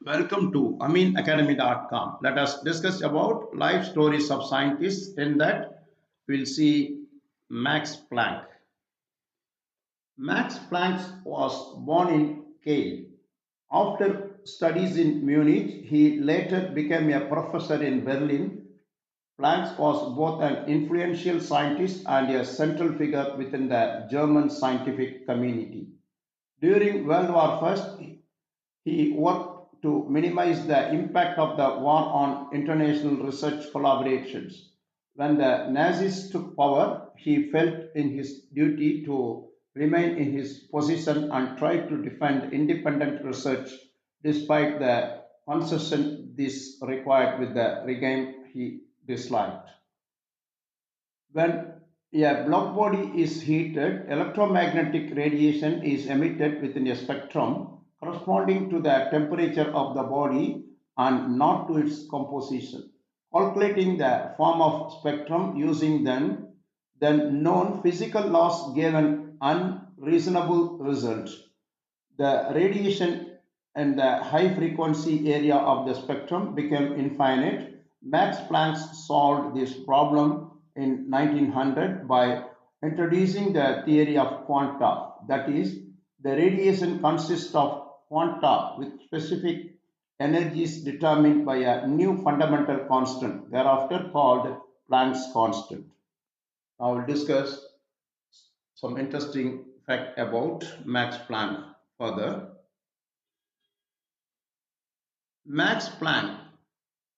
Welcome to aminacademy.com. Let us discuss about life stories of scientists. In that, we'll see Max Planck. Max Planck was born in Kiel. After studies in Munich, he later became a professor in Berlin. Planck was both an influential scientist and a central figure within the German scientific community. During World War I, he worked to minimize the impact of the war on international research collaborations. When the Nazis took power, he felt in his duty to remain in his position and try to defend independent research despite the concession this required with the regime he disliked. When a black body is heated, electromagnetic radiation is emitted within a spectrum corresponding to the temperature of the body and not to its composition. Calculating the form of spectrum using then known physical laws gave an unreasonable result. The radiation in the high frequency area of the spectrum became infinite. Max Planck solved this problem in 1900 by introducing the theory of quanta. That is, the radiation consists of quanta with specific energies determined by a new fundamental constant, thereafter called Planck's constant. Now we'll discuss some interesting fact about Max Planck further. Max Planck,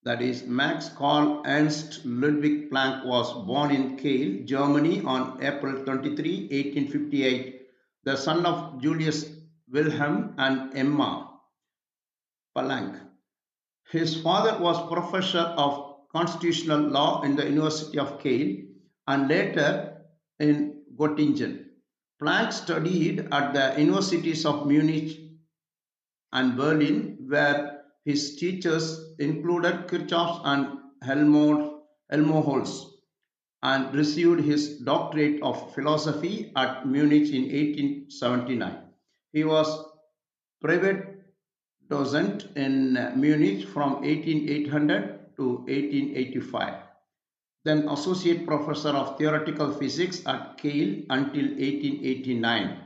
that is Max Carl Ernst Ludwig Planck, was born in Kiel, Germany on April 23, 1858, the son of Julius Wilhelm and Emma Planck. His father was professor of constitutional law in the University of Kiel and later in Göttingen. Planck studied at the universities of Munich and Berlin, where his teachers included Kirchhoff and Helmholtz, and received his doctorate of philosophy at Munich in 1879. He was private docent in Munich from 1800 to 1885, then associate professor of theoretical physics at Kiel until 1889,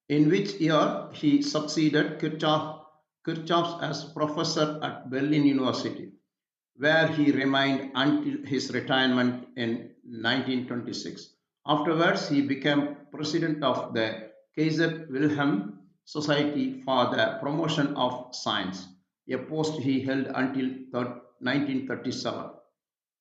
in which year he succeeded Kirchhoff as professor at Berlin University, where he remained until his retirement in 1926. Afterwards, he became president of the Kaiser Wilhelm Society for the Promotion of Science, a post he held until 1937.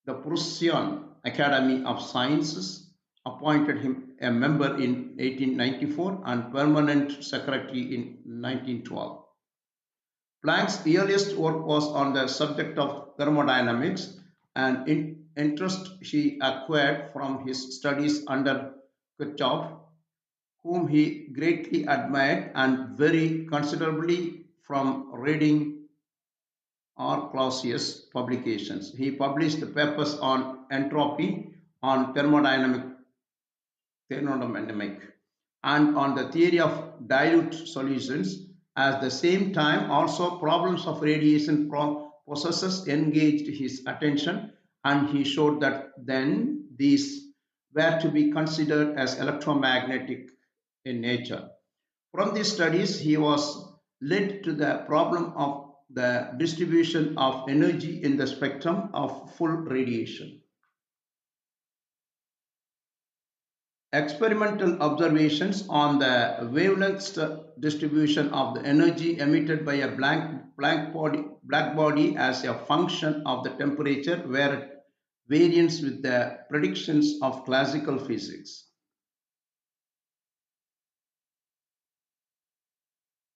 The Prussian Academy of Sciences appointed him a member in 1894 and permanent secretary in 1912. Planck's earliest work was on the subject of thermodynamics, an interest he acquired from his studies under Kirchhoff, whom he greatly admired and very considerably from reading R. Clausius' publications. He published papers on entropy, on thermodynamic, and on the theory of dilute solutions. At the same time, also problems of radiation processes engaged his attention, and he showed that then these were to be considered as electromagnetic in nature. From these studies, he was led to the problem of the distribution of energy in the spectrum of full radiation. Experimental observations on the wavelength distribution of the energy emitted by a black body as a function of the temperature were at variance with the predictions of classical physics.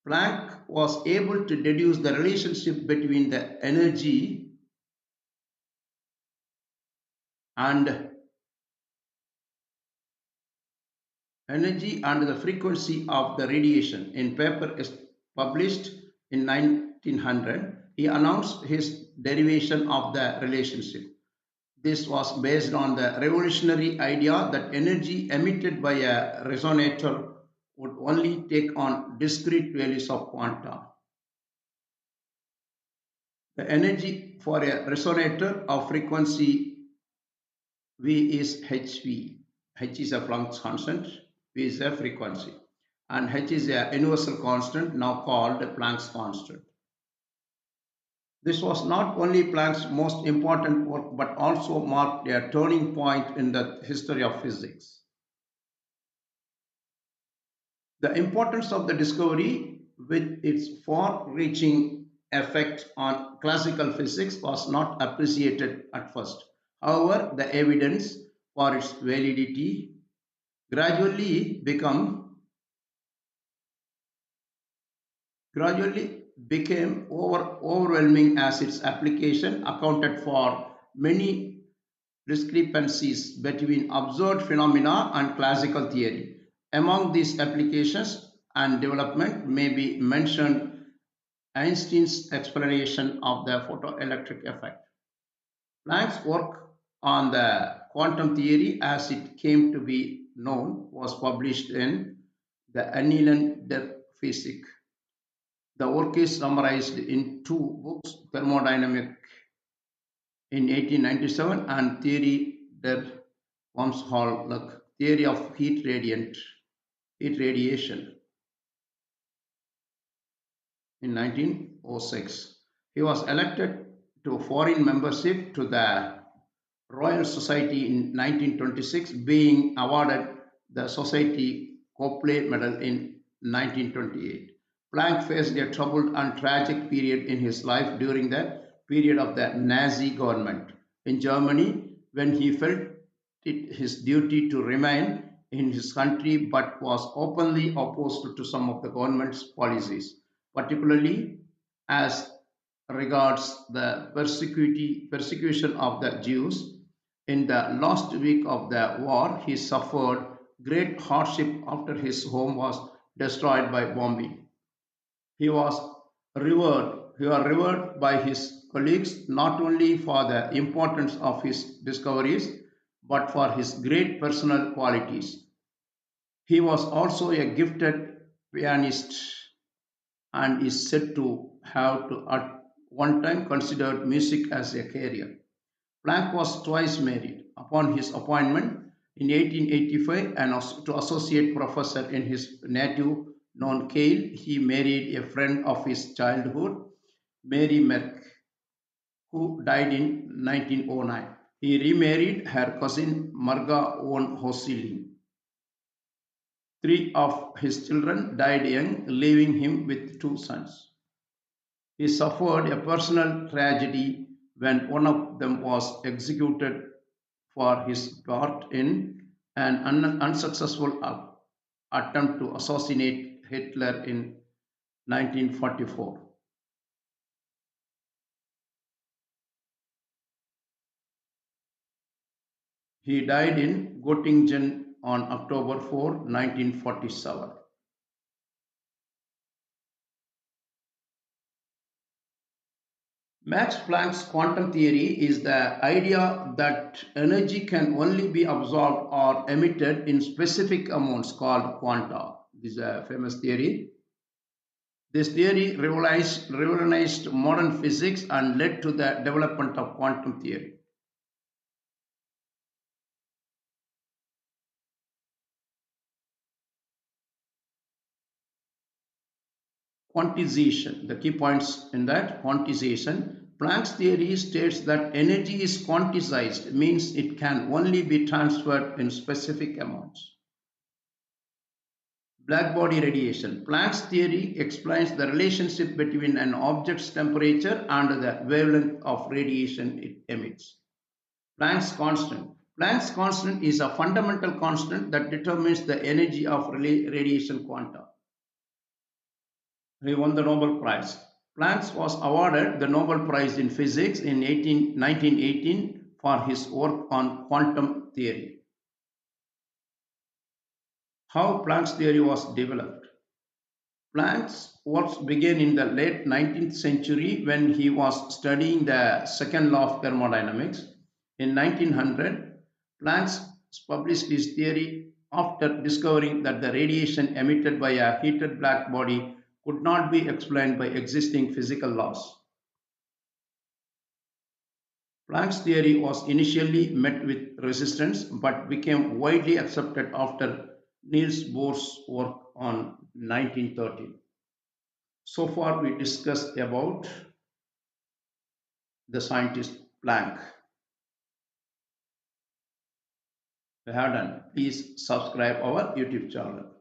Planck was able to deduce the relationship between the and energy and the frequency of the radiation. In paper published in 1900, he announced his derivation of the relationship. This was based on the revolutionary idea that energy emitted by a resonator would only take on discrete values of quanta. The energy for a resonator of frequency V is Hv. H is a Planck's constant, V is a frequency, and H is a universal constant now called Planck's constant. This was not only Planck's most important work but also marked a turning point in the history of physics. The importance of the discovery, with its far reaching effect on classical physics, was not appreciated at first. However, the evidence for its validity gradually become gradually became overwhelming as its application accounted for many discrepancies between observed phenomena and classical theory. Among these applications and development may be mentioned Einstein's explanation of the photoelectric effect. Planck's work on the quantum theory as it came to be known was published in the Annalen der Physik. The work is summarized in two books, Thermodynamic in 1897 and Theory der Wormshole, Theory of Heat Radiation in 1906. He was elected to foreign membership to the Royal Society in 1926, being awarded the Society Copley Medal in 1928. Planck faced a troubled and tragic period in his life during the period of the Nazi government in Germany, when he felt it his duty to remain in his country but was openly opposed to some of the government's policies, particularly as regards the persecution of the Jews. In the last week of the war, he suffered great hardship after his home was destroyed by bombing. He was revered by his colleagues not only for the importance of his discoveries but for his great personal qualities. He was also a gifted pianist and is said to have at one time considered music as a career. Planck was twice married. Upon his appointment in 1885 and to associate professor in his native known Kiel, he married a friend of his childhood, Mary Merck, who died in 1909. He remarried her cousin Marga von Hoselin. Three of his children died young, leaving him with two sons. He suffered a personal tragedy when one of them was executed for his part in an unsuccessful attempt to assassinate Hitler in 1944. He died in Göttingen on October 4, 1947. Max Planck's quantum theory is the idea that energy can only be absorbed or emitted in specific amounts called quanta. This is a famous theory. This theory revolutionized modern physics and led to the development of quantum theory. Quantization, the key points in that quantization. Planck's theory states that energy is quantized, means it can only be transferred in specific amounts. Blackbody radiation. Planck's theory explains the relationship between an object's temperature and the wavelength of radiation it emits. Planck's constant. Planck's constant is a fundamental constant that determines the energy of radiation quanta. He won the Nobel Prize. Planck was awarded the Nobel Prize in Physics in 1918 for his work on quantum theory. How Planck's theory was developed. Planck's works began in the late 19th century when he was studying the second law of thermodynamics. In 1900, Planck published his theory after discovering that the radiation emitted by a heated black body could not be explained by existing physical laws. Planck's theory was initially met with resistance but became widely accepted after Niels Bohr's work on 1913. So far, we discussed about the scientist Planck. We have done. Please subscribe our YouTube channel.